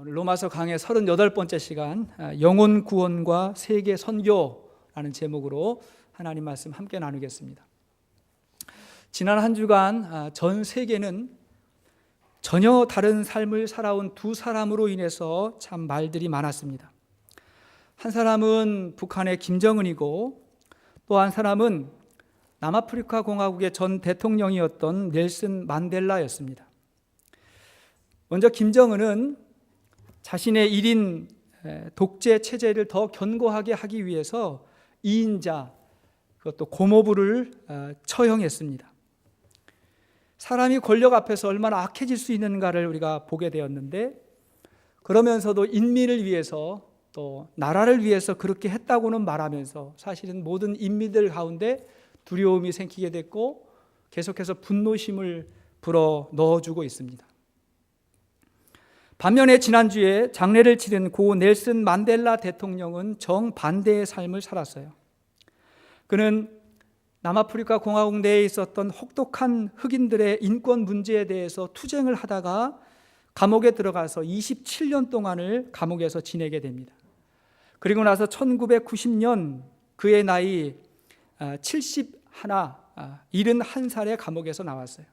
로마서 강의 38번째 시간 영혼 구원과 세계 선교라는 제목으로 하나님 말씀 함께 나누겠습니다. 지난 한 주간 전 세계는 전혀 다른 삶을 살아온 두 사람으로 인해서 참 말들이 많았습니다. 한 사람은 북한의 김정은이고 또 한 사람은 남아프리카 공화국의 전 대통령이었던 넬슨 만델라였습니다. 먼저 김정은은 자신의 1인 독재 체제를 더 견고하게 하기 위해서 2인자, 그것도 고모부를 처형했습니다. 사람이 권력 앞에서 얼마나 악해질 수 있는가를 우리가 보게 되었는데, 그러면서도 인민을 위해서 또 나라를 위해서 그렇게 했다고는 말하면서 사실은 모든 인민들 가운데 두려움이 생기게 됐고 계속해서 분노심을 불어 넣어주고 있습니다. 반면에 지난주에 장례를 치른 고 넬슨 만델라 대통령은 정반대의 삶을 살았어요. 그는 남아프리카 공화국 내에 있었던 혹독한 흑인들의 인권 문제에 대해서 투쟁을 하다가 감옥에 들어가서 27년 동안을 감옥에서 지내게 됩니다. 그리고 나서 1990년 그의 나이 71살에 감옥에서 나왔어요.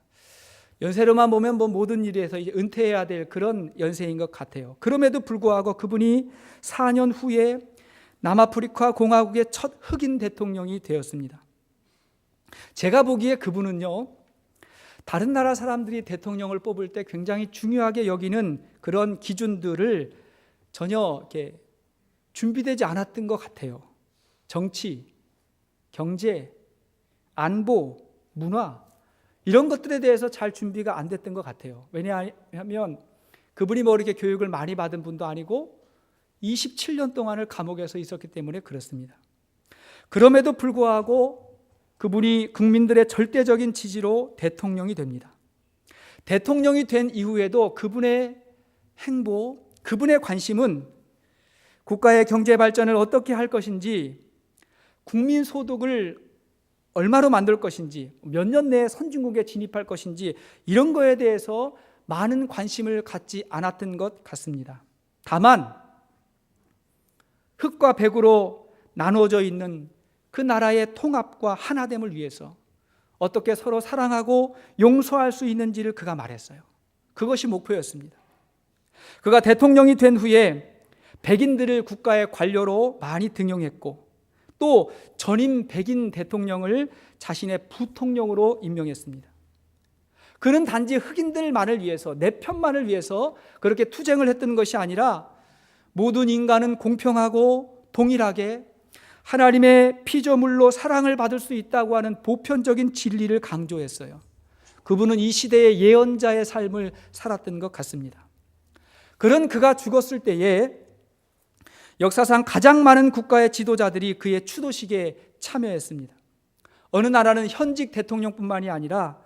연세로만 보면 모든 일에서 이제 은퇴해야 될 그런 연세인 것 같아요. 그럼에도 불구하고 그분이 4년 후에 남아프리카 공화국의 첫 흑인 대통령이 되었습니다. 제가 보기에 그분은요, 다른 나라 사람들이 대통령을 뽑을 때 굉장히 중요하게 여기는 그런 기준들을 전혀 이렇게 준비되지 않았던 것 같아요. 정치, 경제, 안보, 문화, 이런 것들에 대해서 잘 준비가 안 됐던 것 같아요. 왜냐하면 그분이 이렇게 교육을 많이 받은 분도 아니고 27년 동안을 감옥에서 있었기 때문에 그렇습니다. 그럼에도 불구하고 그분이 국민들의 절대적인 지지로 대통령이 됩니다. 대통령이 된 이후에도 그분의 행보, 그분의 관심은 국가의 경제 발전을 어떻게 할 것인지, 국민 소득을 얼마로 만들 것인지, 몇 년 내에 선진국에 진입할 것인지, 이런 거에 대해서 많은 관심을 갖지 않았던 것 같습니다. 다만 흑과 백으로 나누어져 있는 그 나라의 통합과 하나됨을 위해서 어떻게 서로 사랑하고 용서할 수 있는지를 그가 말했어요. 그것이 목표였습니다. 그가 대통령이 된 후에 백인들을 국가의 관료로 많이 등용했고, 또 전임 백인 대통령을 자신의 부통령으로 임명했습니다. 그는 단지 흑인들만을 위해서, 내 편만을 위해서 그렇게 투쟁을 했던 것이 아니라 모든 인간은 공평하고 동일하게 하나님의 피조물로 사랑을 받을 수 있다고 하는 보편적인 진리를 강조했어요. 그분은 이 시대의 예언자의 삶을 살았던 것 같습니다. 그런 그가 죽었을 때에 역사상 가장 많은 국가의 지도자들이 그의 추도식에 참여했습니다. 어느 나라는 현직 대통령뿐만이 아니라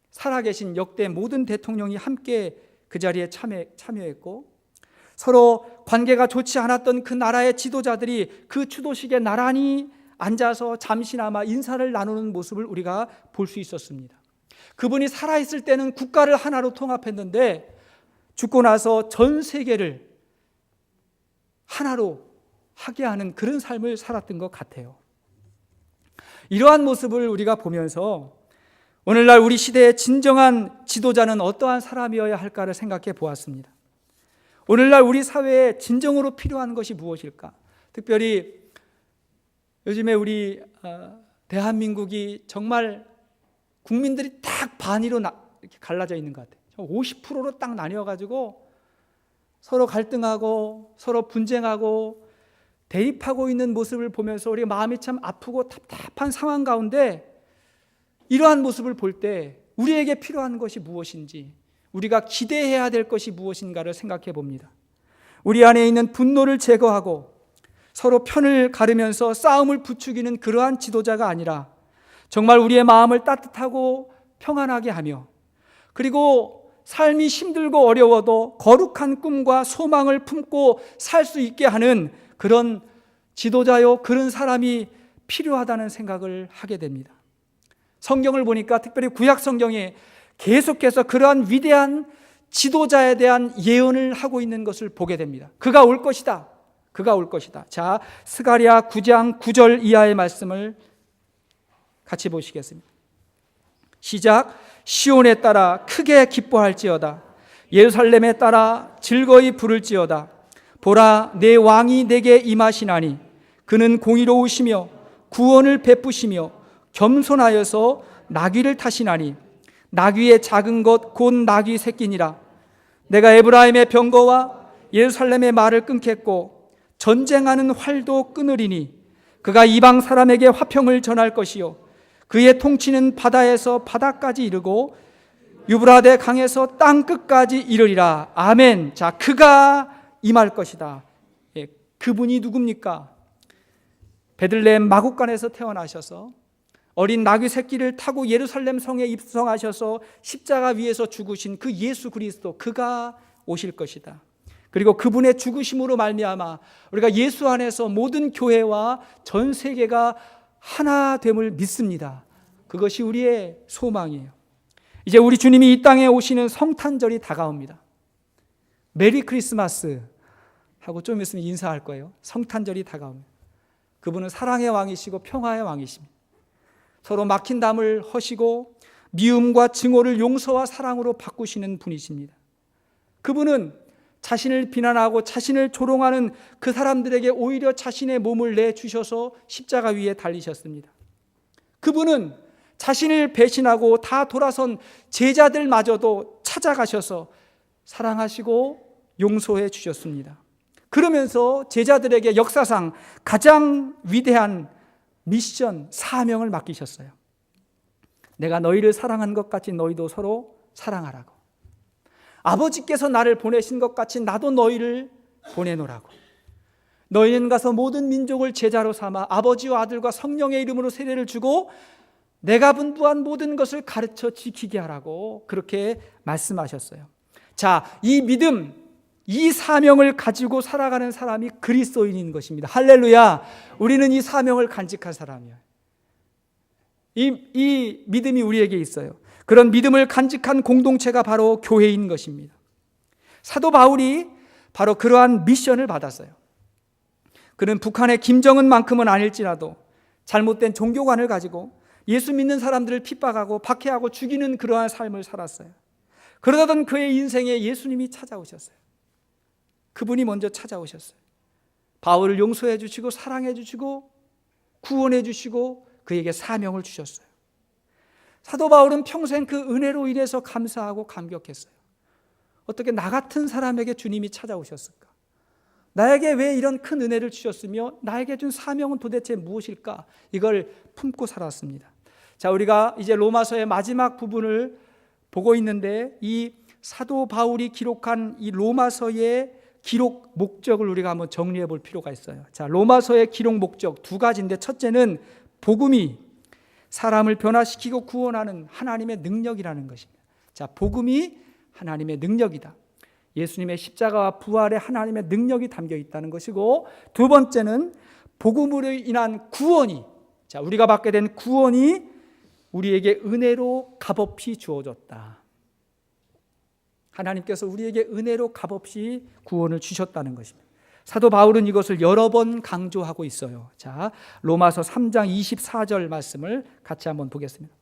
살아계신 역대 모든 대통령이 함께 그 자리에 참여했고, 서로 관계가 좋지 않았던 그 나라의 지도자들이 그 추도식에 나란히 앉아서 잠시나마 인사를 나누는 모습을 우리가 볼 수 있었습니다. 그분이 살아있을 때는 국가를 하나로 통합했는데 죽고 나서 전 세계를 하나로 하게 하는 그런 삶을 살았던 것 같아요. 이러한 모습을 우리가 보면서 오늘날 우리 시대의 진정한 지도자는 어떠한 사람이어야 할까를 생각해 보았습니다. 오늘날 우리 사회에 진정으로 필요한 것이 무엇일까? 특별히 요즘에 우리 대한민국이 정말 국민들이 딱 반으로 이렇게 갈라져 있는 것 같아요. 50%로 딱 나뉘어가지고 서로 갈등하고 서로 분쟁하고 대립하고 있는 모습을 보면서 우리 마음이 참 아프고 답답한 상황 가운데, 이러한 모습을 볼 때 우리에게 필요한 것이 무엇인지, 우리가 기대해야 될 것이 무엇인가를 생각해 봅니다. 우리 안에 있는 분노를 제거하고 서로 편을 가르면서 싸움을 부추기는 그러한 지도자가 아니라 정말 우리의 마음을 따뜻하고 평안하게 하며, 그리고 삶이 힘들고 어려워도 거룩한 꿈과 소망을 품고 살 수 있게 하는 그런 지도자요, 그런 사람이 필요하다는 생각을 하게 됩니다. 성경을 보니까 특별히 구약 성경에 계속해서 그러한 위대한 지도자에 대한 예언을 하고 있는 것을 보게 됩니다. 그가 올 것이다. 그가 올 것이다. 자, 스가랴 9장 9절 이하의 말씀을 같이 보시겠습니다. 시작. 시온에 따라 크게 기뻐할지어다. 예루살렘에 따라 즐거이 부를지어다. 보라, 내 왕이 내게 임하시나니 그는 공의로우시며 구원을 베푸시며 겸손하여서 나귀를 타시나니 나귀의 작은 것 곧 나귀 새끼니라. 내가 에브라임의 병거와 예루살렘의 말을 끊겠고 전쟁하는 활도 끊으리니 그가 이방 사람에게 화평을 전할 것이요 그의 통치는 바다에서 바다까지 이르고 유브라데 강에서 땅 끝까지 이르리라. 아멘. 자, 그가 임할 것이다. 예, 그분이 누굽니까? 베들레헴 마구간에서 태어나셔서 어린 나귀 새끼를 타고 예루살렘 성에 입성하셔서 십자가 위에서 죽으신 그 예수 그리스도, 그가 오실 것이다. 그리고 그분의 죽으심으로 말미암아 우리가 예수 안에서 모든 교회와 전 세계가 하나됨을 믿습니다. 그것이 우리의 소망이에요. 이제 우리 주님이 이 땅에 오시는 성탄절이 다가옵니다. 메리 크리스마스 하고 좀 있으면 인사할 거예요. 성탄절이 다가옵니다. 그분은 사랑의 왕이시고 평화의 왕이십니다. 서로 막힌 담을 허시고 미움과 증오를 용서와 사랑으로 바꾸시는 분이십니다. 그분은 자신을 비난하고 자신을 조롱하는 그 사람들에게 오히려 자신의 몸을 내주셔서 십자가 위에 달리셨습니다. 그분은 자신을 배신하고 다 돌아선 제자들마저도 찾아가셔서 사랑하시고 용서해 주셨습니다. 그러면서 제자들에게 역사상 가장 위대한 미션, 사명을 맡기셨어요. 내가 너희를 사랑한 것 같이 너희도 서로 사랑하라고. 아버지께서 나를 보내신 것 같이 나도 너희를 보내노라고. 너희는 가서 모든 민족을 제자로 삼아 아버지와 아들과 성령의 이름으로 세례를 주고 내가 분부한 모든 것을 가르쳐 지키게 하라고 그렇게 말씀하셨어요. 자, 이 믿음, 이 사명을 가지고 살아가는 사람이 그리스도인인 것입니다. 할렐루야. 우리는 이 사명을 간직한 사람이에요. 이 믿음이 우리에게 있어요. 그런 믿음을 간직한 공동체가 바로 교회인 것입니다. 사도 바울이 바로 그러한 미션을 받았어요. 그는 북한의 김정은만큼은 아닐지라도 잘못된 종교관을 가지고 예수 믿는 사람들을 핍박하고 박해하고 죽이는 그러한 삶을 살았어요. 그러던 그의 인생에 예수님이 찾아오셨어요. 그분이 먼저 찾아오셨어요. 바울을 용서해 주시고 사랑해 주시고 구원해 주시고 그에게 사명을 주셨어요. 사도 바울은 평생 그 은혜로 인해서 감사하고 감격했어요. 어떻게 나 같은 사람에게 주님이 찾아오셨을까? 나에게 왜 이런 큰 은혜를 주셨으며 나에게 준 사명은 도대체 무엇일까? 이걸 품고 살았습니다. 자, 우리가 이제 로마서의 마지막 부분을 보고 있는데 이 사도 바울이 기록한 이 로마서의 기록 목적을 우리가 한번 정리해 볼 필요가 있어요. 자, 로마서의 기록 목적 두 가지인데 첫째는 복음이 사람을 변화시키고 구원하는 하나님의 능력이라는 것입니다. 자, 복음이 하나님의 능력이다. 예수님의 십자가와 부활에 하나님의 능력이 담겨 있다는 것이고, 두 번째는 복음으로 인한 구원이, 자, 우리가 받게 된 구원이 우리에게 은혜로 값없이 주어졌다. 하나님께서 우리에게 은혜로 값없이 구원을 주셨다는 것입니다. 사도 바울은 이것을 여러 번 강조하고 있어요. 자, 로마서 3장 24절 말씀을 같이 한번 보겠습니다.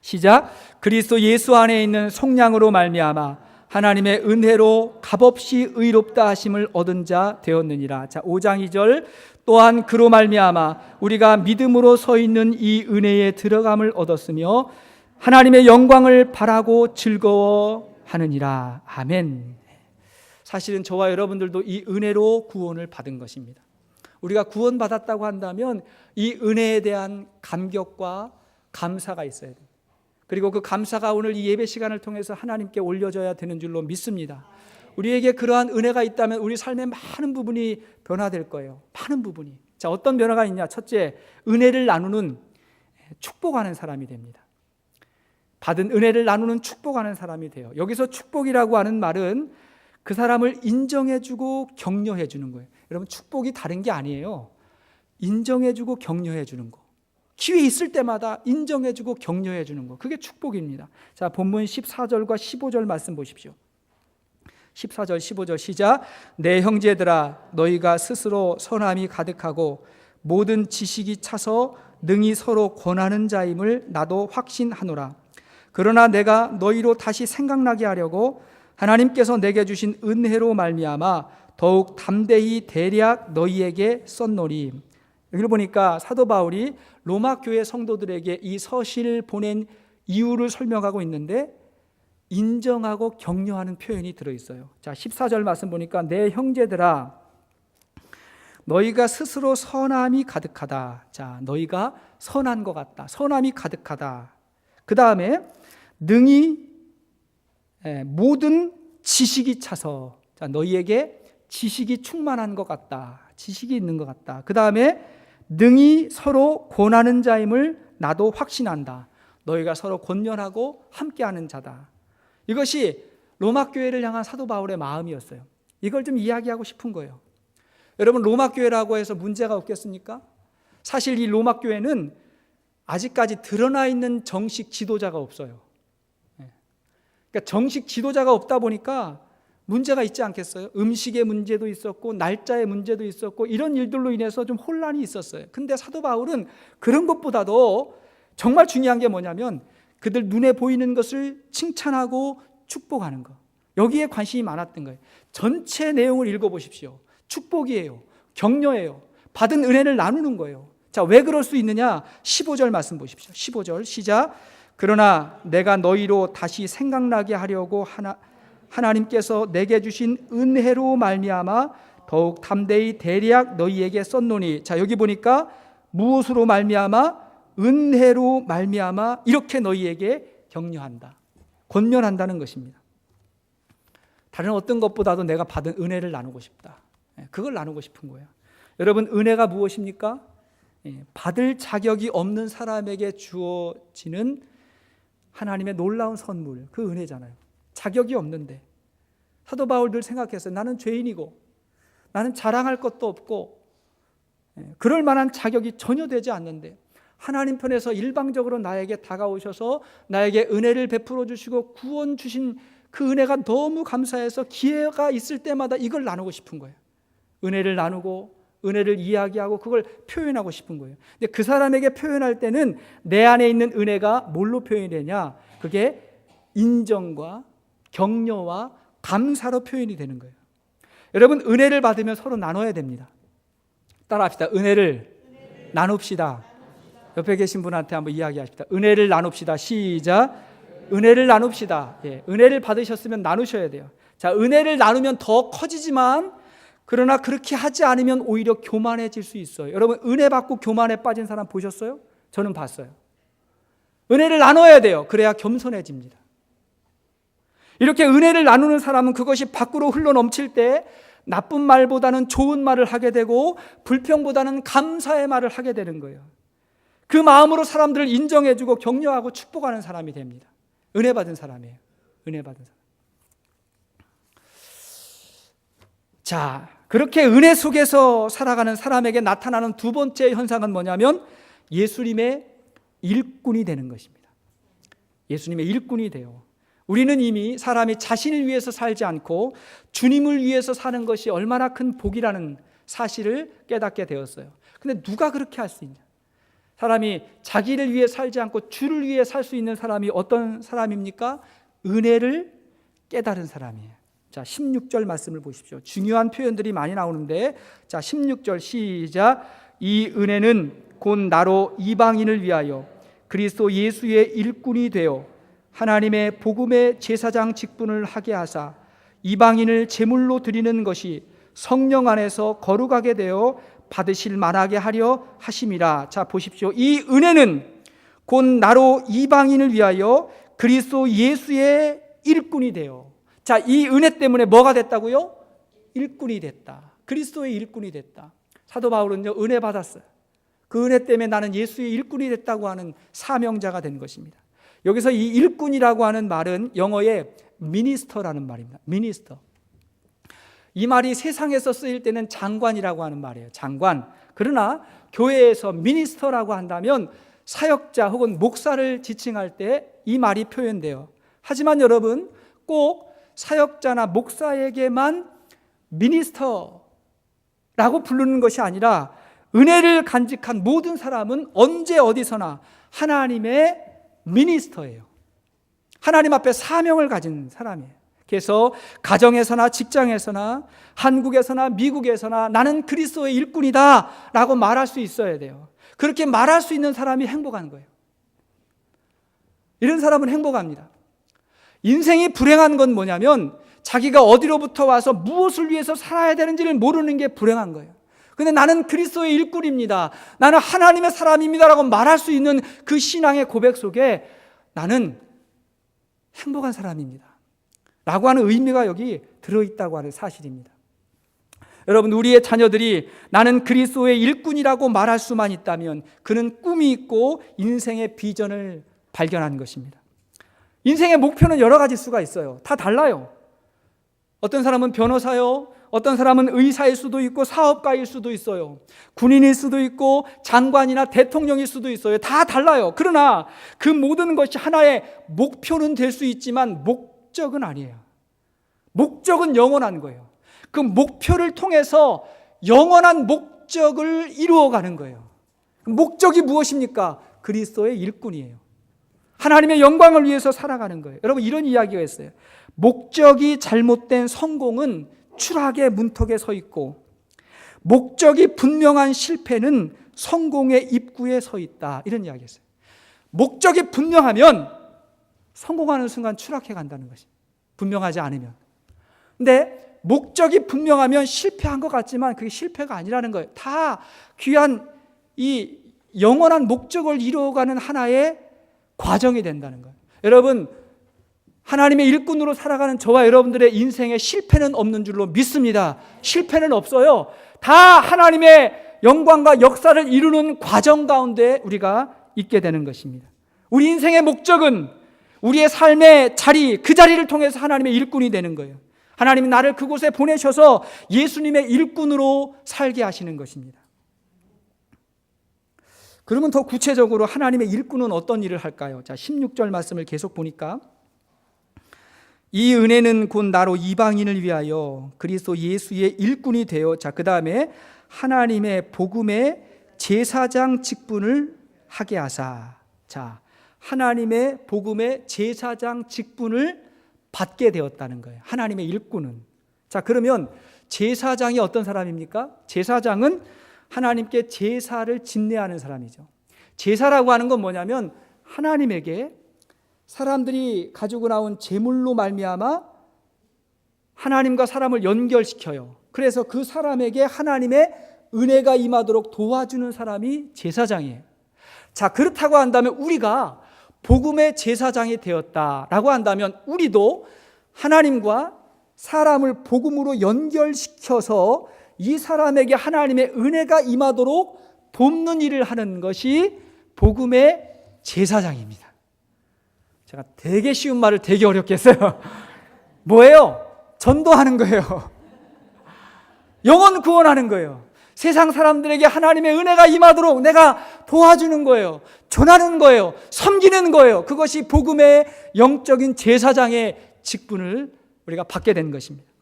시작. 그리스도 예수 안에 있는 속량으로 말미암아 하나님의 은혜로 값없이 의롭다 하심을 얻은 자 되었느니라. 자, 5장 2절. 또한 그로 말미암아 우리가 믿음으로 서 있는 이 은혜에 들어감을 얻었으며 하나님의 영광을 바라고 즐거워하느니라. 아멘. 사실은 저와 여러분들도 이 은혜로 구원을 받은 것입니다. 우리가 구원받았다고 한다면 이 은혜에 대한 감격과 감사가 있어야 됩니다. 그리고 그 감사가 오늘 이 예배 시간을 통해서 하나님께 올려져야 되는 줄로 믿습니다. 우리에게 그러한 은혜가 있다면 우리 삶의 많은 부분이 변화될 거예요. 많은 부분이. 자, 어떤 변화가 있냐? 첫째, 은혜를 나누는 축복하는 사람이 됩니다. 받은 은혜를 나누는 축복하는 사람이 돼요. 여기서 축복이라고 하는 말은 그 사람을 인정해주고 격려해주는 거예요. 여러분, 축복이 다른 게 아니에요. 인정해주고 격려해주는 거. 기회 있을 때마다 인정해주고 격려해주는 거, 그게 축복입니다. 자, 본문 14절과 15절 말씀 보십시오. 14절 15절 시작. 내 형제들아, 너희가 스스로 선함이 가득하고 모든 지식이 차서 능히 서로 권하는 자임을 나도 확신하노라. 그러나 내가 너희로 다시 생각나게 하려고 하나님께서 내게 주신 은혜로 말미암아 더욱 담대히 대략 너희에게 썼노니. 여기를 보니까 사도 바울이 로마 교회 성도들에게 이 서신을 보낸 이유를 설명하고 있는데 인정하고 격려하는 표현이 들어있어요. 자, 14절 말씀 보니까 내 형제들아, 너희가 스스로 선함이 가득하다. 자, 너희가 선한 것 같다. 선함이 가득하다. 그 다음에 능히 모든 지식이 차서, 자, 너희에게 지식이 충만한 것 같다. 지식이 있는 것 같다. 그 다음에 능히 서로 권하는 자임을 나도 확신한다. 너희가 서로 권면하고 함께하는 자다. 이것이 로마 교회를 향한 사도 바울의 마음이었어요. 이걸 좀 이야기하고 싶은 거예요. 여러분, 로마 교회라고 해서 문제가 없겠습니까? 사실 이 로마 교회는 아직까지 드러나 있는 정식 지도자가 없어요. 그러니까 정식 지도자가 없다 보니까 문제가 있지 않겠어요? 음식의 문제도 있었고 날짜의 문제도 있었고 이런 일들로 인해서 좀 혼란이 있었어요. 근데 사도 바울은 그런 것보다도 정말 중요한 게 뭐냐면 그들 눈에 보이는 것을 칭찬하고 축복하는 것, 여기에 관심이 많았던 거예요. 전체 내용을 읽어보십시오. 축복이에요. 격려예요. 받은 은혜를 나누는 거예요. 자, 왜 그럴 수 있느냐? 15절 말씀 보십시오. 15절 시작. 그러나 내가 너희로 다시 생각나게 하려고 하나님께서 내게 주신 은혜로 말미암아 더욱 담대히 대략 너희에게 썼노니. 자, 여기 보니까 무엇으로 말미암아? 은혜로 말미암아 이렇게 너희에게 격려한다. 권면한다는 것입니다. 다른 어떤 것보다도 내가 받은 은혜를 나누고 싶다. 그걸 나누고 싶은 거예요. 여러분, 은혜가 무엇입니까? 받을 자격이 없는 사람에게 주어지는 하나님의 놀라운 선물, 그 은혜잖아요. 자격이 없는데. 사도 바울 늘 생각했어요. 나는 죄인이고 나는 자랑할 것도 없고 그럴 만한 자격이 전혀 되지 않는데 하나님 편에서 일방적으로 나에게 다가오셔서 나에게 은혜를 베풀어 주시고 구원 주신 그 은혜가 너무 감사해서 기회가 있을 때마다 이걸 나누고 싶은 거예요. 은혜를 나누고 은혜를 이야기하고 그걸 표현하고 싶은 거예요. 근데 그 사람에게 표현할 때는 내 안에 있는 은혜가 뭘로 표현이 되냐? 그게 인정과 격려와 감사로 표현이 되는 거예요. 여러분, 은혜를 받으면 서로 나눠야 됩니다. 따라합시다. 은혜를 나눕시다. 옆에 계신 분한테 한번 이야기하십시다. 은혜를 나눕시다. 시작. 은혜를 나눕시다. 예, 은혜를 받으셨으면 나누셔야 돼요. 자, 은혜를 나누면 더 커지지만 그러나 그렇게 하지 않으면 오히려 교만해질 수 있어요. 여러분, 은혜 받고 교만에 빠진 사람 보셨어요? 저는 봤어요. 은혜를 나눠야 돼요. 그래야 겸손해집니다. 이렇게 은혜를 나누는 사람은 그것이 밖으로 흘러넘칠 때 나쁜 말보다는 좋은 말을 하게 되고 불평보다는 감사의 말을 하게 되는 거예요. 그 마음으로 사람들을 인정해주고 격려하고 축복하는 사람이 됩니다. 은혜 받은 사람이에요. 은혜 받은 사람. 자, 그렇게 은혜 속에서 살아가는 사람에게 나타나는 두 번째 현상은 뭐냐면 예수님의 일꾼이 되는 것입니다. 예수님의 일꾼이 돼요. 우리는 이미 사람이 자신을 위해서 살지 않고 주님을 위해서 사는 것이 얼마나 큰 복이라는 사실을 깨닫게 되었어요. 근데 누가 그렇게 할 수 있냐? 사람이 자기를 위해 살지 않고 주를 위해 살 수 있는 사람이 어떤 사람입니까? 은혜를 깨달은 사람이에요. 자, 16절 말씀을 보십시오. 중요한 표현들이 많이 나오는데, 자, 16절 시작. 이 은혜는 곧 나로 이방인을 위하여 그리스도 예수의 일꾼이 되어 하나님의 복음의 제사장 직분을 하게 하사 이방인을 제물로 드리는 것이 성령 안에서 거룩하게 되어 받으실 만하게 하려 하심이라. 자, 보십시오. 이 은혜는 곧 나로 이방인을 위하여 그리스도 예수의 일꾼이 되어. 자, 이 은혜 때문에 뭐가 됐다고요? 일꾼이 됐다. 그리스도의 일꾼이 됐다. 사도 바울은요, 은혜 받았어요. 그 은혜 때문에 나는 예수의 일꾼이 됐다고 하는 사명자가 된 것입니다. 여기서 이 일꾼이라고 하는 말은 영어의 미니스터라는 말입니다. 미니스터. 이 말이 세상에서 쓰일 때는 장관이라고 하는 말이에요. 장관. 그러나 교회에서 미니스터라고 한다면 사역자 혹은 목사를 지칭할 때 이 말이 표현돼요. 하지만 여러분, 꼭 사역자나 목사에게만 미니스터라고 부르는 것이 아니라 은혜를 간직한 모든 사람은 언제 어디서나 하나님의 미니스터예요. 하나님 앞에 사명을 가진 사람이에요. 그래서 가정에서나 직장에서나 한국에서나 미국에서나 나는 그리스도의 일꾼이다 라고 말할 수 있어야 돼요. 그렇게 말할 수 있는 사람이 행복한 거예요. 이런 사람은 행복합니다. 인생이 불행한 건 뭐냐면 자기가 어디로부터 와서 무엇을 위해서 살아야 되는지를 모르는 게 불행한 거예요. 근데 나는 그리스도의 일꾼입니다, 나는 하나님의 사람입니다 라고 말할 수 있는 그 신앙의 고백 속에 나는 행복한 사람입니다 라고 하는 의미가 여기 들어있다고 하는 사실입니다. 여러분, 우리의 자녀들이 나는 그리스도의 일꾼이라고 말할 수만 있다면 그는 꿈이 있고 인생의 비전을 발견하는 것입니다. 인생의 목표는 여러 가지 수가 있어요. 다 달라요. 어떤 사람은 변호사요, 어떤 사람은 의사일 수도 있고 사업가일 수도 있어요. 군인일 수도 있고 장관이나 대통령일 수도 있어요. 다 달라요. 그러나 그 모든 것이 하나의 목표는 될 수 있지만 목적은 아니에요. 목적은 영원한 거예요. 그 목표를 통해서 영원한 목적을 이루어가는 거예요. 목적이 무엇입니까? 그리스도의 일꾼이에요. 하나님의 영광을 위해서 살아가는 거예요. 여러분, 이런 이야기가 있어요. 목적이 잘못된 성공은 추락의 문턱에 서 있고 목적이 분명한 실패는 성공의 입구에 서 있다. 이런 이야기가 있어요. 목적이 분명하면 성공하는 순간 추락해 간다는 것입니다. 분명하지 않으면. 근데 목적이 분명하면 실패한 것 같지만 그게 실패가 아니라는 거예요. 다 귀한 이 영원한 목적을 이루어가는 하나의 과정이 된다는 거예요. 여러분, 하나님의 일꾼으로 살아가는 저와 여러분들의 인생에 실패는 없는 줄로 믿습니다. 실패는 없어요. 다 하나님의 영광과 역사를 이루는 과정 가운데 우리가 있게 되는 것입니다. 우리 인생의 목적은 우리의 삶의 자리, 그 자리를 통해서 하나님의 일꾼이 되는 거예요. 하나님이 나를 그곳에 보내셔서 예수님의 일꾼으로 살게 하시는 것입니다. 그러면 더 구체적으로 하나님의 일꾼은 어떤 일을 할까요? 자, 16절 말씀을 계속 보니까 이 은혜는 곧 나로 이방인을 위하여 그리스도 예수의 일꾼이 되어, 자, 그 다음에 하나님의 복음의 제사장 직분을 하게 하사. 자, 하나님의 복음의 제사장 직분을 받게 되었다는 거예요. 하나님의 일꾼은. 자, 그러면 제사장이 어떤 사람입니까? 제사장은 하나님께 제사를 진례하는 사람이죠. 제사라고 하는 건 뭐냐면 하나님에게 사람들이 가지고 나온 제물로 말미암아 하나님과 사람을 연결시켜요. 그래서 그 사람에게 하나님의 은혜가 임하도록 도와주는 사람이 제사장이에요. 자, 그렇다고 한다면 우리가 복음의 제사장이 되었다라고 한다면 우리도 하나님과 사람을 복음으로 연결시켜서 이 사람에게 하나님의 은혜가 임하도록 돕는 일을 하는 것이 복음의 제사장입니다. 제가 되게 쉬운 말을 되게 어렵게 했어요. 뭐예요? 전도하는 거예요. 영혼 구원하는 거예요. 세상 사람들에게 하나님의 은혜가 임하도록 내가 도와주는 거예요. 전하는 거예요. 섬기는 거예요. 그것이 복음의 영적인 제사장의 직분을 우리가 받게 된 것입니다.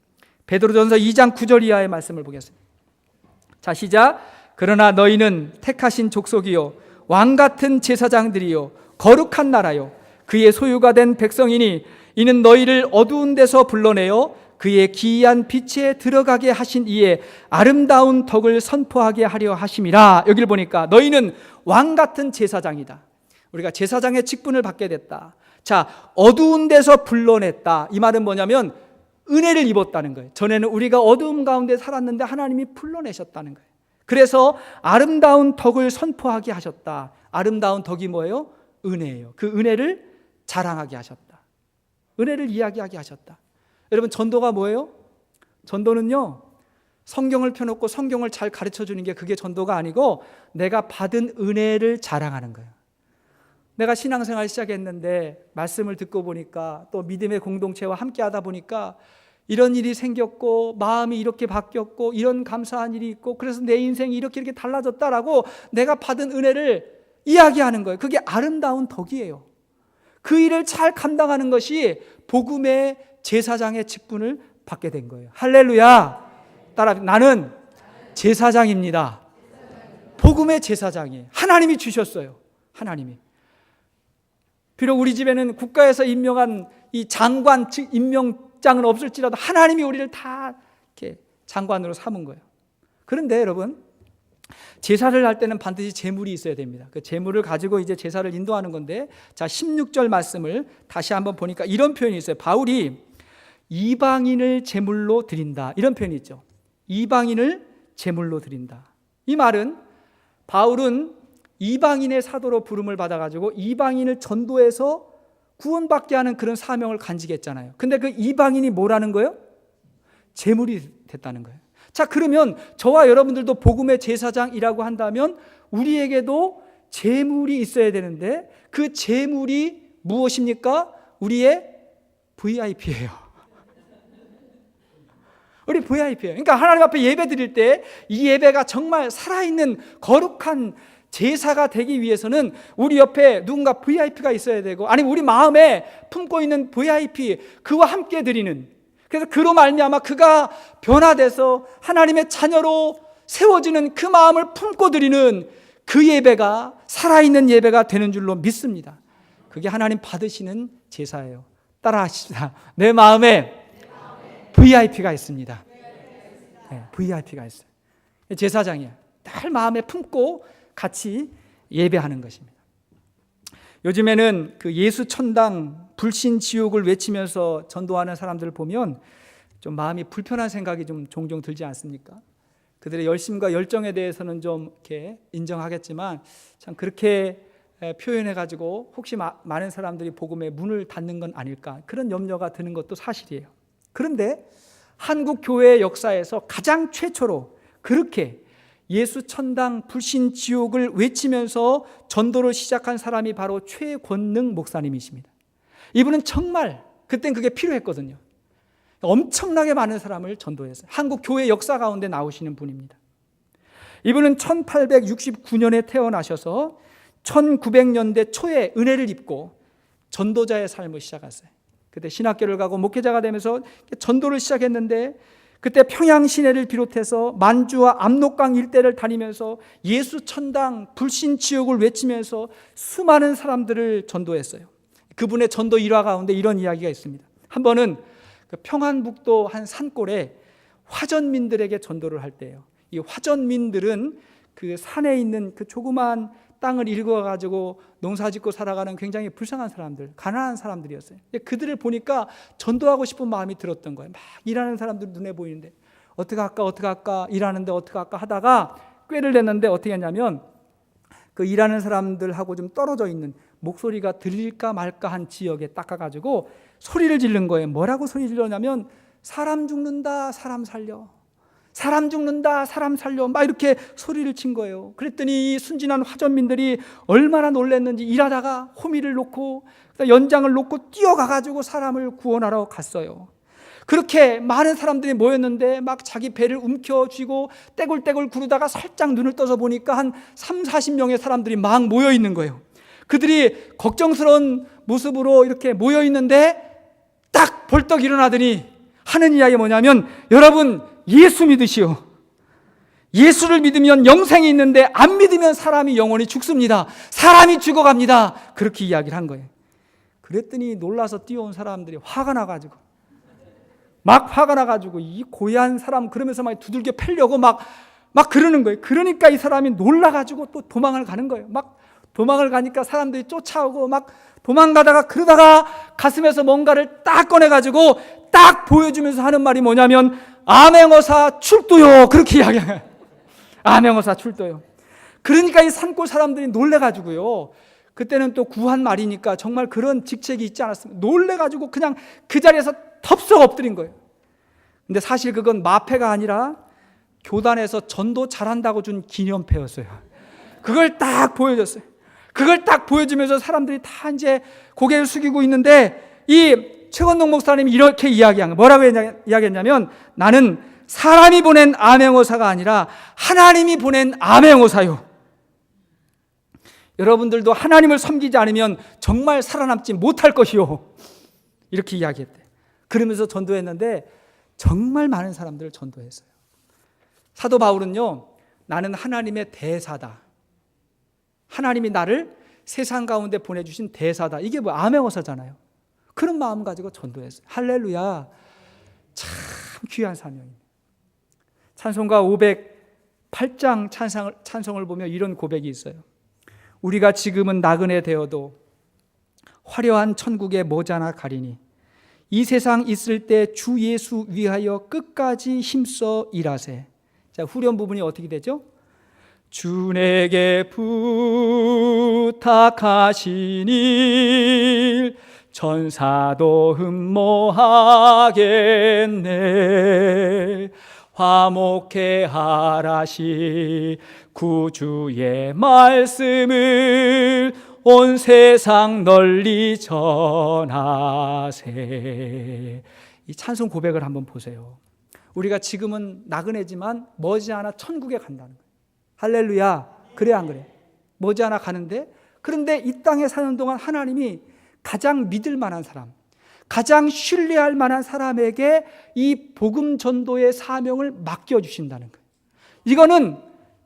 베드로전서 2장 9절 이하의 말씀을 보겠습니다. 자, 시작. 그러나 너희는 택하신 족속이요 왕같은 제사장들이요 거룩한 나라요 그의 소유가 된 백성이니 이는 너희를 어두운 데서 불러내어 그의 기이한 빛에 들어가게 하신 이의 아름다운 덕을 선포하게 하려 하심이라. 여기를 보니까 너희는 왕같은 제사장이다. 우리가 제사장의 직분을 받게 됐다. 자, 어두운 데서 불러냈다. 이 말은 뭐냐면 은혜를 입었다는 거예요. 전에는 우리가 어두움 가운데 살았는데 하나님이 불러내셨다는 거예요. 그래서 아름다운 덕을 선포하게 하셨다. 아름다운 덕이 뭐예요? 은혜예요. 그 은혜를 자랑하게 하셨다. 은혜를 이야기하게 하셨다. 여러분, 전도가 뭐예요? 전도는요, 성경을 펴놓고 성경을 잘 가르쳐 주는 게 그게 전도가 아니고 내가 받은 은혜를 자랑하는 거예요. 내가 신앙생활 시작했는데 말씀을 듣고 보니까 또 믿음의 공동체와 함께 하다 보니까 이런 일이 생겼고 마음이 이렇게 바뀌었고 이런 감사한 일이 있고 그래서 내 인생이 이렇게 달라졌다라고 내가 받은 은혜를 이야기하는 거예요. 그게 아름다운 덕이에요. 그 일을 잘 감당하는 것이 복음의 제사장의 직분을 받게 된 거예요. 할렐루야. 따라 나는 제사장입니다. 복음의 제사장이에요. 하나님이 주셨어요. 하나님이. 비록 우리 집에는 국가에서 임명한 이 장관 즉 임명장은 없을지라도 하나님이 우리를 다 이렇게 장관으로 삼은 거예요. 그런데 여러분, 제사를 할 때는 반드시 제물이 있어야 됩니다. 그 제물을 가지고 이제 제사를 인도하는 건데, 자 16절 말씀을 다시 한번 보니까 이런 표현이 있어요. 바울이 이방인을 제물로 드린다, 이런 표현이 있죠. 이방인을 제물로 드린다. 이 말은 바울은 이방인의 사도로 부름을 받아가지고 이방인을 전도해서 구원받게 하는 그런 사명을 간직했잖아요. 근데 그 이방인이 뭐라는 거예요? 제물이 됐다는 거예요. 자, 그러면 저와 여러분들도 복음의 제사장이라고 한다면 우리에게도 제물이 있어야 되는데, 그 제물이 무엇입니까? 우리의 VIP예요. 우리 VIP예요. 그러니까 하나님 앞에 예배 드릴 때 이 예배가 정말 살아있는 거룩한 제사가 되기 위해서는 우리 옆에 누군가 VIP가 있어야 되고, 아니면 우리 마음에 품고 있는 VIP, 그와 함께 드리는, 그래서 그로 말미암아 그가 변화돼서 하나님의 자녀로 세워지는 그 마음을 품고 드리는 그 예배가 살아있는 예배가 되는 줄로 믿습니다. 그게 하나님 받으시는 제사예요. 따라 하십시다. 내 마음에 VIP가 있습니다. 네, VIP가 있어요. 제사장이에요. 늘 마음에 품고 같이 예배하는 것입니다. 요즘에는 그 예수 천당 불신 지옥을 외치면서 전도하는 사람들을 보면 좀 마음이 불편한 생각이 좀 종종 들지 않습니까? 그들의 열심과 열정에 대해서는 좀 이렇게 인정하겠지만, 참 그렇게 표현해가지고 혹시 많은 사람들이 복음의 문을 닫는 건 아닐까, 그런 염려가 드는 것도 사실이에요. 그런데 한국 교회의 역사에서 가장 최초로 그렇게 예수 천당 불신 지옥을 외치면서 전도를 시작한 사람이 바로 최권능 목사님이십니다. 이분은 정말 그땐 그게 필요했거든요. 엄청나게 많은 사람을 전도했어요. 한국 교회 역사 가운데 나오시는 분입니다. 이분은 1869년에 태어나셔서 1900년대 초에 은혜를 입고 전도자의 삶을 시작했어요. 그때 신학교를 가고 목회자가 되면서 전도를 시작했는데, 그때 평양 시내를 비롯해서 만주와 압록강 일대를 다니면서 예수 천당 불신 지옥을 외치면서 수많은 사람들을 전도했어요. 그분의 전도 일화 가운데 이런 이야기가 있습니다. 한 번은 그 평안북도 한 산골에 화전민들에게 전도를 할 때예요. 이 화전민들은 그 산에 있는 그 조그만 땅을 일궈가지고 농사짓고 살아가는 굉장히 불쌍한 사람들, 가난한 사람들이었어요. 그들을 보니까 전도하고 싶은 마음이 들었던 거예요. 막 일하는 사람들 눈에 보이는데 어떻게 할까 일하는데 어떻게 할까 하다가 꾀를 냈는데, 어떻게 했냐면 그 일하는 사람들하고 좀 떨어져 있는 목소리가 들릴까 말까 한 지역에 딱 가가지고 소리를 지른 거예요. 뭐라고 소리 질렀냐면 사람 죽는다, 사람 살려. 사람 죽는다, 사람 살려. 막 이렇게 소리를 친 거예요. 그랬더니 이 순진한 화전민들이 얼마나 놀랐는지 일하다가 호미를 놓고 연장을 놓고 뛰어가가지고 사람을 구원하러 갔어요. 그렇게 많은 사람들이 모였는데 막 자기 배를 움켜쥐고 떼굴떼굴 구르다가 살짝 눈을 떠서 보니까 한 30-40명의 사람들이 막 모여 있는 거예요. 그들이 걱정스러운 모습으로 이렇게 모여 있는데 딱 벌떡 일어나더니 하는 이야기가 뭐냐면, 여러분 예수 믿으시오. 예수를 믿으면 영생이 있는데 안 믿으면 사람이 영원히 죽습니다. 사람이 죽어갑니다. 그렇게 이야기를 한 거예요. 그랬더니 놀라서 뛰어온 사람들이 화가 나가지고 이 고얀 사람 그러면서 막 두들겨 패려고 막 그러는 거예요. 그러니까 이 사람이 놀라가지고 또 도망을 가는 거예요. 막 도망을 가니까 사람들이 쫓아오고 막 도망가다가 그러다가 가슴에서 뭔가를 딱 꺼내가지고 딱 보여주면서 하는 말이 뭐냐면 암행어사 출도요. 그렇게 이야기해요. 암행어사 출도요. 그러니까 이 산골 사람들이 놀래가지고요. 그때는 또 구한 말이니까 정말 그런 직책이 있지 않았습니까? 놀래가지고 그냥 그 자리에서 덥석 엎드린 거예요. 근데 사실 그건 마패가 아니라 교단에서 전도 잘한다고 준 기념패였어요. 그걸 딱 보여줬어요. 그걸 딱 보여주면서 사람들이 다 이제 고개를 숙이고 있는데, 이 최권능 목사님이 이렇게 이야기한 거예요. 뭐라고 이야기했냐면, 나는 사람이 보낸 암행어사가 아니라 하나님이 보낸 암행어사요. 여러분들도 하나님을 섬기지 않으면 정말 살아남지 못할 것이요. 이렇게 이야기했대. 그러면서 전도했는데 정말 많은 사람들을 전도했어요. 사도 바울은요, 나는 하나님의 대사다. 하나님이 나를 세상 가운데 보내주신 대사다. 이게 뭐 암행어사잖아요. 그런 마음 가지고 전도했어요. 할렐루야. 참 귀한 사명입니다. 찬송가 508장 찬송을 보면 이런 고백이 있어요. 우리가 지금은 나그네 되어도 화려한 천국에 모자나 가리니 이 세상 있을 때 주 예수 위하여 끝까지 힘써 일하세. 자, 후렴 부분이 어떻게 되죠? 주 내게 부탁하신 일 천사도 흠모하겠네. 화목해 하라시 구주의 말씀을 온 세상 널리 전하세. 이 찬송 고백을 한번 보세요. 우리가 지금은 나그네지만 머지않아 천국에 간다는 거예요. 할렐루야. 그래 안 그래? 머지않아 가는데, 그런데 이 땅에 사는 동안 하나님이 가장 믿을 만한 사람, 가장 신뢰할 만한 사람에게 이 복음 전도의 사명을 맡겨주신다는 거예요. 이거는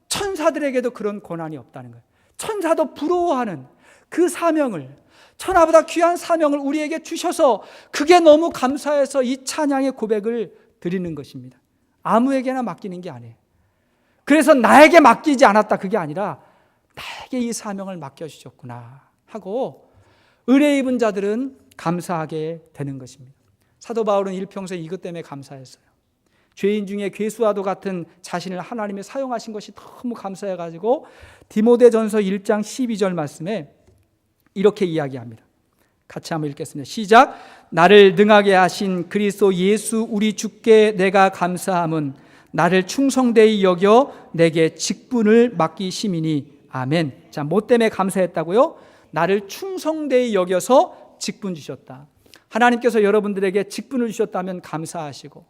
천사들에게도 그런 권한이 없다는 거예요. 천사도 부러워하는 그 사명을, 천하보다 귀한 사명을 우리에게 주셔서 그게 너무 감사해서 이 찬양의 고백을 드리는 것입니다. 아무에게나 맡기는 게 아니에요. 그래서 나에게 맡기지 않았다, 그게 아니라 나에게 이 사명을 맡겨주셨구나 하고 은혜 입은 자들은 감사하게 되는 것입니다. 사도 바울은 일평생 이것 때문에 감사했어요. 죄인 중에 괴수와도 같은 자신을 하나님이 사용하신 것이 너무 감사해가지고 디모데전서 1장 12절 말씀에 이렇게 이야기합니다. 같이 한번 읽겠습니다. 시작. 나를 능하게 하신 그리스도 예수 우리 주께 내가 감사함은 나를 충성되이 여겨 내게 직분을 맡기심이니 아멘. 자, 뭐 때문에 감사했다고요? 나를 충성되이 여겨서 직분 주셨다. 하나님께서 여러분들에게 직분을 주셨다면 감사하시고,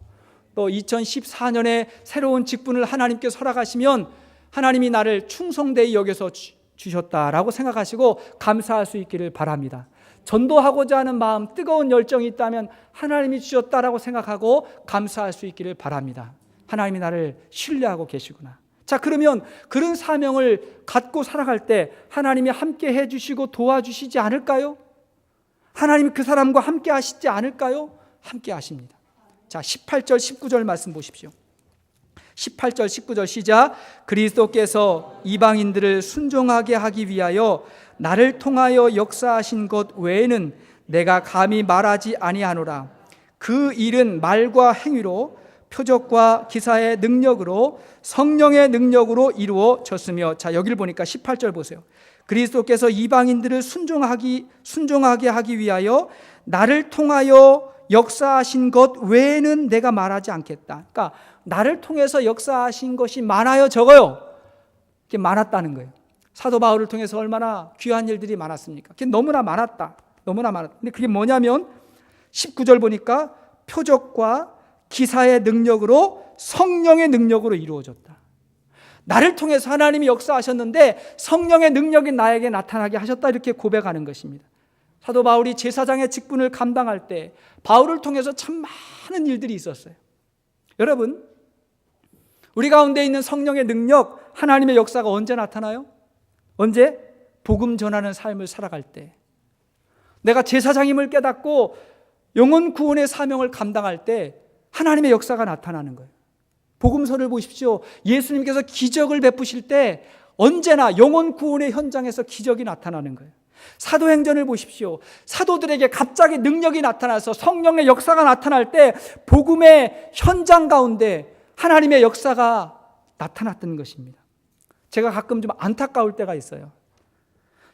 또 2014년에 새로운 직분을 하나님께서 허락하시면 하나님이 나를 충성되이 여겨서 주셨다라고 생각하시고 감사할 수 있기를 바랍니다. 전도하고자 하는 마음, 뜨거운 열정이 있다면 하나님이 주셨다라고 생각하고 감사할 수 있기를 바랍니다. 하나님이 나를 신뢰하고 계시구나. 자, 그러면 그런 사명을 갖고 살아갈 때 하나님이 함께 해주시고 도와주시지 않을까요? 하나님이 그 사람과 함께 하시지 않을까요? 함께 하십니다. 자, 18절 19절 말씀 보십시오. 18절 19절 시작. 그리스도께서 이방인들을 순종하게 하기 위하여 나를 통하여 역사하신 것 외에는 내가 감히 말하지 아니하노라. 그 일은 말과 행위로 표적과 기사의 능력으로 성령의 능력으로 이루어졌으며, 자, 여기를 보니까 18절 보세요. 그리스도께서 이방인들을 순종하게 하기 위하여 나를 통하여 역사하신 것 외에는 내가 말하지 않겠다. 그러니까 나를 통해서 역사하신 것이 많아요, 적어요? 그게 많았다는 거예요. 사도 바울을 통해서 얼마나 귀한 일들이 많았습니까? 그게 너무나 많았다. 너무나 많았다. 근데 그게 뭐냐면 19절 보니까 표적과 기사의 능력으로 성령의 능력으로 이루어졌다. 나를 통해서 하나님이 역사하셨는데 성령의 능력이 나에게 나타나게 하셨다, 이렇게 고백하는 것입니다. 사도 바울이 제사장의 직분을 감당할 때 바울을 통해서 참 많은 일들이 있었어요. 여러분, 우리 가운데 있는 성령의 능력, 하나님의 역사가 언제 나타나요? 언제? 복음 전하는 삶을 살아갈 때, 내가 제사장임을 깨닫고 영혼 구원의 사명을 감당할 때 하나님의 역사가 나타나는 거예요. 복음서를 보십시오. 예수님께서 기적을 베푸실 때 언제나 영혼 구원의 현장에서 기적이 나타나는 거예요. 사도행전을 보십시오. 사도들에게 갑자기 능력이 나타나서 성령의 역사가 나타날 때 복음의 현장 가운데 하나님의 역사가 나타났던 것입니다. 제가 가끔 좀 안타까울 때가 있어요.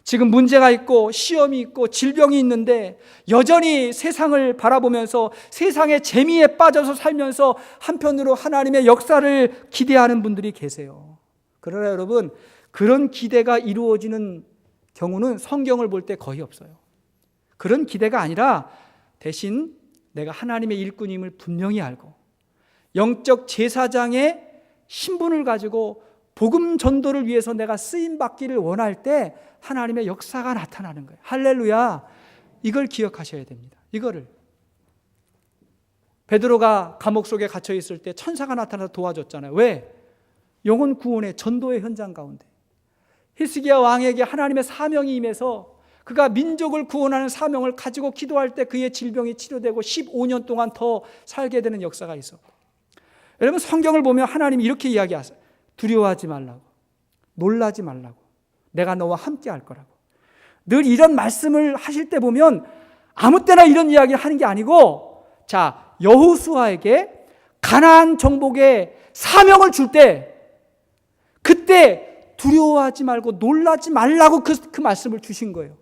지금 문제가 있고 시험이 있고 질병이 있는데 여전히 세상을 바라보면서 세상의 재미에 빠져서 살면서 한편으로 하나님의 역사를 기대하는 분들이 계세요. 그러나 여러분, 그런 기대가 이루어지는 경우는 성경을 볼 때 거의 없어요. 그런 기대가 아니라 대신 내가 하나님의 일꾼임을 분명히 알고 영적 제사장의 신분을 가지고 복음 전도를 위해서 내가 쓰임 받기를 원할 때 하나님의 역사가 나타나는 거예요. 할렐루야. 이걸 기억하셔야 됩니다. 이거를. 베드로가 감옥 속에 갇혀 있을 때 천사가 나타나서 도와줬잖아요. 왜? 영혼 구원의 전도의 현장 가운데 히스기야 왕에게 하나님의 사명이 임해서 그가 민족을 구원하는 사명을 가지고 기도할 때 그의 질병이 치료되고 15년 동안 더 살게 되는 역사가 있었고, 여러분 성경을 보면 하나님이 이렇게 이야기하세요. 두려워하지 말라고, 놀라지 말라고, 내가 너와 함께 할 거라고. 늘 이런 말씀을 하실 때 보면 아무 때나 이런 이야기를 하는 게 아니고, 자, 여호수아에게 가나안 정복의 사명을 줄 때 그때 두려워하지 말고 놀라지 말라고 그 말씀을 주신 거예요.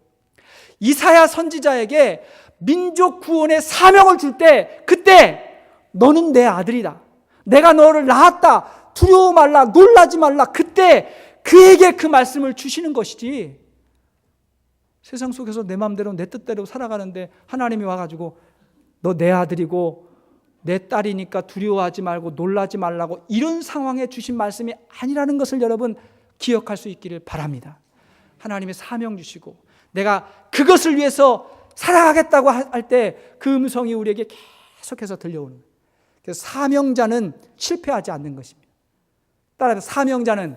이사야 선지자에게 민족 구원의 사명을 줄 때 그때 너는 내 아들이다, 내가 너를 낳았다, 두려워 말라, 놀라지 말라, 그때 그에게 그 말씀을 주시는 것이지, 세상 속에서 내 마음대로 내 뜻대로 살아가는데 하나님이 와가지고 너 내 아들이고 내 딸이니까 두려워하지 말고 놀라지 말라고 이런 상황에 주신 말씀이 아니라는 것을 여러분 기억할 수 있기를 바랍니다. 하나님의 사명 주시고 내가 그것을 위해서 살아가겠다고 할 때 그 음성이 우리에게 계속해서 들려오는 거예요. 그래서 사명자는 실패하지 않는 것입니다. 따라서 사명자는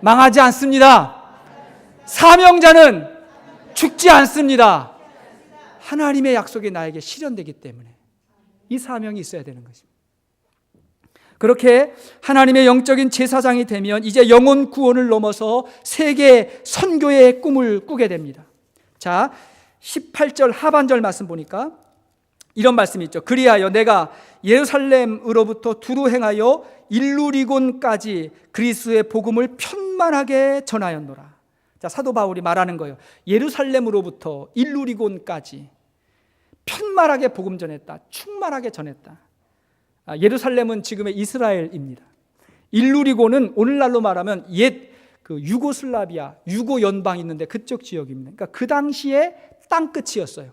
망하지 않습니다. 사명자는 죽지 않습니다. 하나님의 약속이 나에게 실현되기 때문에 이 사명이 있어야 되는 것입니다. 그렇게 하나님의 영적인 제사장이 되면 이제 영혼 구원을 넘어서 세계 선교의 꿈을 꾸게 됩니다. 자, 18절 하반절 말씀 보니까 이런 말씀이 있죠. 그리하여 내가 예루살렘으로부터 두루 행하여 일루리곤까지 그리스도의 복음을 편만하게 전하였노라. 자, 사도 바울이 말하는 거예요. 예루살렘으로부터 일루리곤까지 편만하게 복음 전했다, 충만하게 전했다. 예루살렘은 지금의 이스라엘입니다. 일루리곤은 오늘날로 말하면 옛 그 유고슬라비아, 유고 연방이 있는데 그쪽 지역입니다. 그러니까 그 당시에 땅끝이었어요.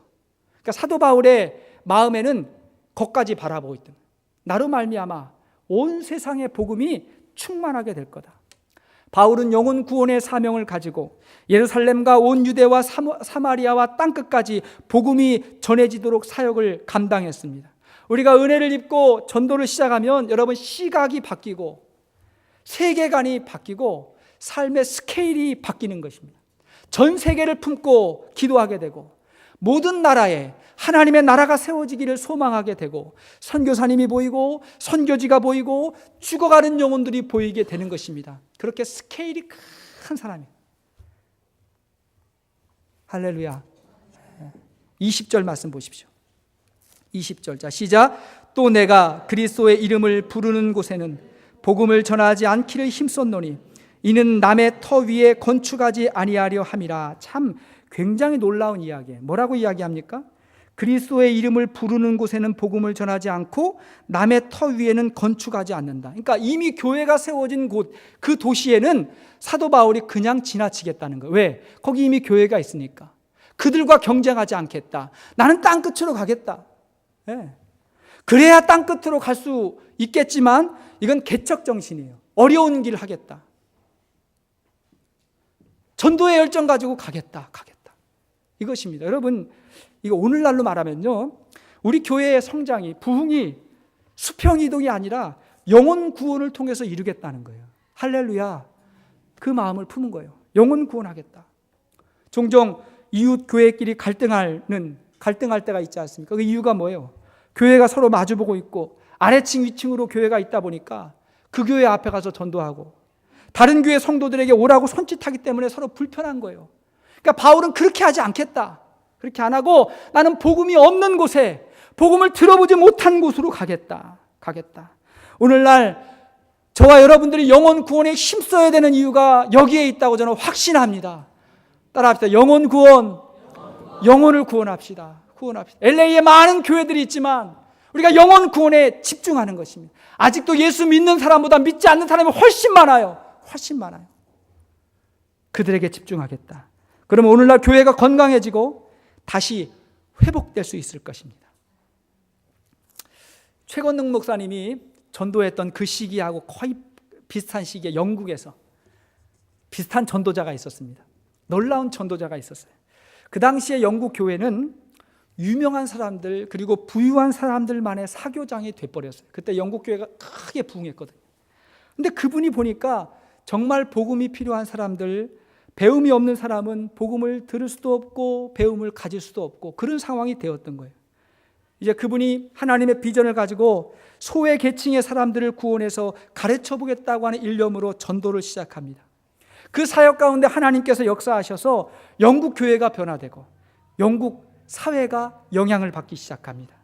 그러니까 사도 바울의 마음에는 거기까지 바라보고 있던, 나로 말미암아 온 세상의 복음이 충만하게 될 거다. 바울은 영혼 구원의 사명을 가지고 예루살렘과 온 유대와 사마리아와 땅끝까지 복음이 전해지도록 사역을 감당했습니다. 우리가 은혜를 입고 전도를 시작하면 여러분 시각이 바뀌고 세계관이 바뀌고 삶의 스케일이 바뀌는 것입니다. 전 세계를 품고 기도하게 되고 모든 나라에 하나님의 나라가 세워지기를 소망하게 되고 선교사님이 보이고 선교지가 보이고 죽어가는 영혼들이 보이게 되는 것입니다. 그렇게 스케일이 큰 사람이에요. 할렐루야. 20절 말씀 보십시오. 20절. 자, 시작. 또 내가 그리스도의 이름을 부르는 곳에는 복음을 전하지 않기를 힘썼노니 이는 남의 터 위에 건축하지 아니하려 함이라. 참 굉장히 놀라운 이야기예요. 뭐라고 이야기합니까? 그리스도의 이름을 부르는 곳에는 복음을 전하지 않고 남의 터 위에는 건축하지 않는다. 그러니까 이미 교회가 세워진 곳, 그 도시에는 사도 바울이 그냥 지나치겠다는 거예요. 왜? 거기 이미 교회가 있으니까. 그들과 경쟁하지 않겠다. 나는 땅끝으로 가겠다. 네. 그래야 땅끝으로 갈 수 있겠지만 이건 개척 정신이에요. 어려운 길 하겠다. 전도의 열정 가지고 가겠다. 이것입니다. 여러분, 이거 오늘날로 말하면요, 우리 교회의 성장이, 부흥이 수평 이동이 아니라 영혼 구원을 통해서 이루겠다는 거예요. 할렐루야. 그 마음을 품은 거예요. 영혼 구원하겠다. 종종 이웃 교회끼리 갈등할 때가 있지 않습니까? 그 이유가 뭐예요? 교회가 서로 마주보고 있고 아래층 위층으로 교회가 있다 보니까 그 교회 앞에 가서 전도하고 다른 교회 성도들에게 오라고 손짓하기 때문에 서로 불편한 거예요. 그러니까 바울은 그렇게 하지 않겠다. 그렇게 안 하고 나는 복음이 없는 곳에, 복음을 들어보지 못한 곳으로 가겠다. 오늘날 저와 여러분들이 영혼 구원에 힘써야 되는 이유가 여기에 있다고 저는 확신합니다. 따라합시다. 영혼 구원. 영혼을 구원합시다. LA에 많은 교회들이 있지만 우리가 영혼 구원에 집중하는 것입니다. 아직도 예수 믿는 사람보다 믿지 않는 사람이 훨씬 많아요. 그들에게 집중하겠다. 그러면 오늘날 교회가 건강해지고 다시 회복될 수 있을 것입니다. 최건능 목사님이 전도했던 그 시기하고 거의 비슷한 시기에 영국에서 비슷한 전도자가 있었습니다. 놀라운 전도자가 있었어요. 그 당시에 영국 교회는 유명한 사람들 그리고 부유한 사람들만의 사교장이 돼버렸어요. 그때 영국 교회가 크게 부흥했거든요. 근데 그분이 보니까 정말 복음이 필요한 사람들, 배움이 없는 사람은 복음을 들을 수도 없고 배움을 가질 수도 없고 그런 상황이 되었던 거예요. 이제 그분이 하나님의 비전을 가지고 소외 계층의 사람들을 구원해서 가르쳐 보겠다고 하는 일념으로 전도를 시작합니다. 그 사역 가운데 하나님께서 역사하셔서 영국 교회가 변화되고 영국 사회가 영향을 받기 시작합니다.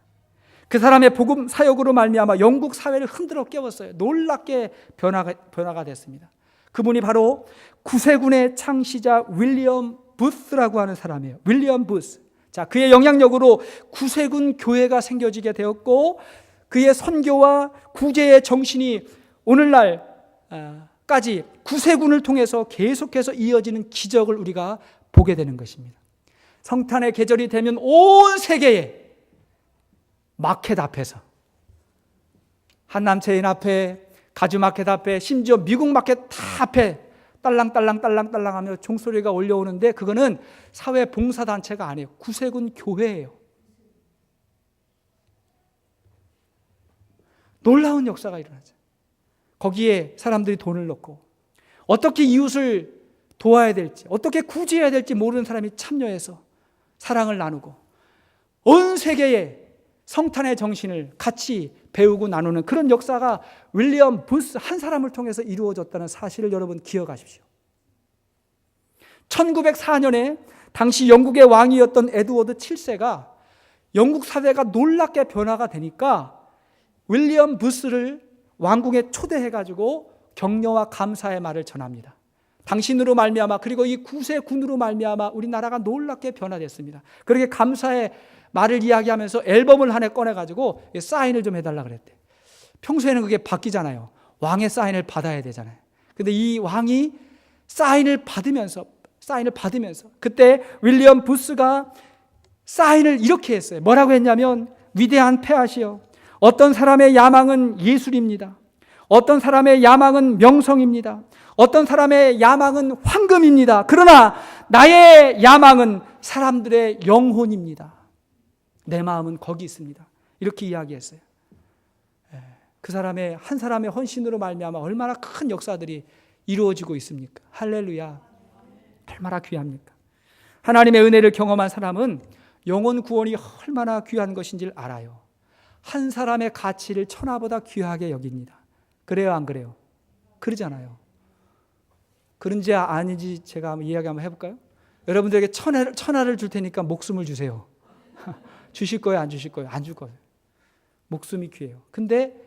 그 사람의 복음 사역으로 말미암아 영국 사회를 흔들어 깨웠어요. 놀랍게 변화가 됐습니다. 그분이 바로 구세군의 창시자 윌리엄 부스라고 하는 사람이에요. 윌리엄 부스. 자, 그의 영향력으로 구세군 교회가 생겨지게 되었고 그의 선교와 구제의 정신이 오늘날까지 구세군을 통해서 계속해서 이어지는 기적을 우리가 보게 되는 것입니다. 성탄의 계절이 되면 온 세계에 마켓 앞에서, 한남체인 앞에, 가주마켓 앞에, 심지어 미국 마켓 다 앞에 딸랑딸랑 하며 종소리가 올려오는데 그거는 사회봉사단체가 아니에요. 구세군 교회예요. 놀라운 역사가 일어나죠. 거기에 사람들이 돈을 넣고 어떻게 이웃을 도와야 될지, 어떻게 구제해야 될지 모르는 사람이 참여해서 사랑을 나누고 온 세계에 성탄의 정신을 같이 배우고 나누는 그런 역사가 윌리엄 부스 한 사람을 통해서 이루어졌다는 사실을 여러분 기억하십시오. 1904년에 당시 영국의 왕이었던 에드워드 7세가 영국 사회가 놀랍게 변화가 되니까 윌리엄 부스를 왕궁에 초대해가지고 격려와 감사의 말을 전합니다. 당신으로 말미암아 그리고 이 구세군으로 말미암아 우리나라가 놀랍게 변화됐습니다. 그렇게 감사의 말을 이야기하면서 앨범을 하나 꺼내가지고 사인을 좀 해달라 그랬대. 평소에는 그게 바뀌잖아요. 왕의 사인을 받아야 되잖아요. 근데 이 왕이 사인을 받으면서 그때 윌리엄 부스가 사인을 이렇게 했어요. 뭐라고 했냐면 위대한 폐하시여, 어떤 사람의 야망은 예술입니다. 어떤 사람의 야망은 명성입니다. 어떤 사람의 야망은 황금입니다. 그러나 나의 야망은 사람들의 영혼입니다. 내 마음은 거기 있습니다. 이렇게 이야기했어요. 그 사람의 한 사람의 헌신으로 말미암아 얼마나 큰 역사들이 이루어지고 있습니까? 할렐루야. 얼마나 귀합니까? 하나님의 은혜를 경험한 사람은 영혼 구원이 얼마나 귀한 것인지를 알아요. 한 사람의 가치를 천하보다 귀하게 여깁니다. 그래요, 안 그래요? 그러잖아요. 그런지 아닌지 제가 한번 이야기 한번 해볼까요? 여러분들에게 천하를 줄 테니까 목숨을 주세요. 주실 거예요, 안 주실 거예요? 안 줄 거예요. 목숨이 귀해요. 근데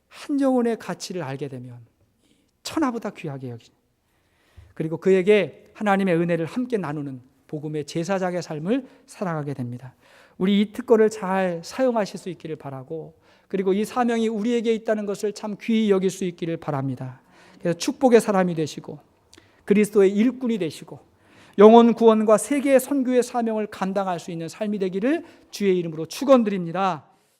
한 영혼의 가치를 알게 되면 천하보다 귀하게 여기죠. 그리고 그에게 하나님의 은혜를 함께 나누는 복음의 제사장의 삶을 살아가게 됩니다. 우리 이 특권을 잘 사용하실 수 있기를 바라고, 그리고 이 사명이 우리에게 있다는 것을 참 귀히 여길 수 있기를 바랍니다. 그래서 축복의 사람이 되시고 그리스도의 일꾼이 되시고 영혼 구원과 세계 선교의 사명을 감당할 수 있는 삶이 되기를 주의 이름으로 축원드립니다.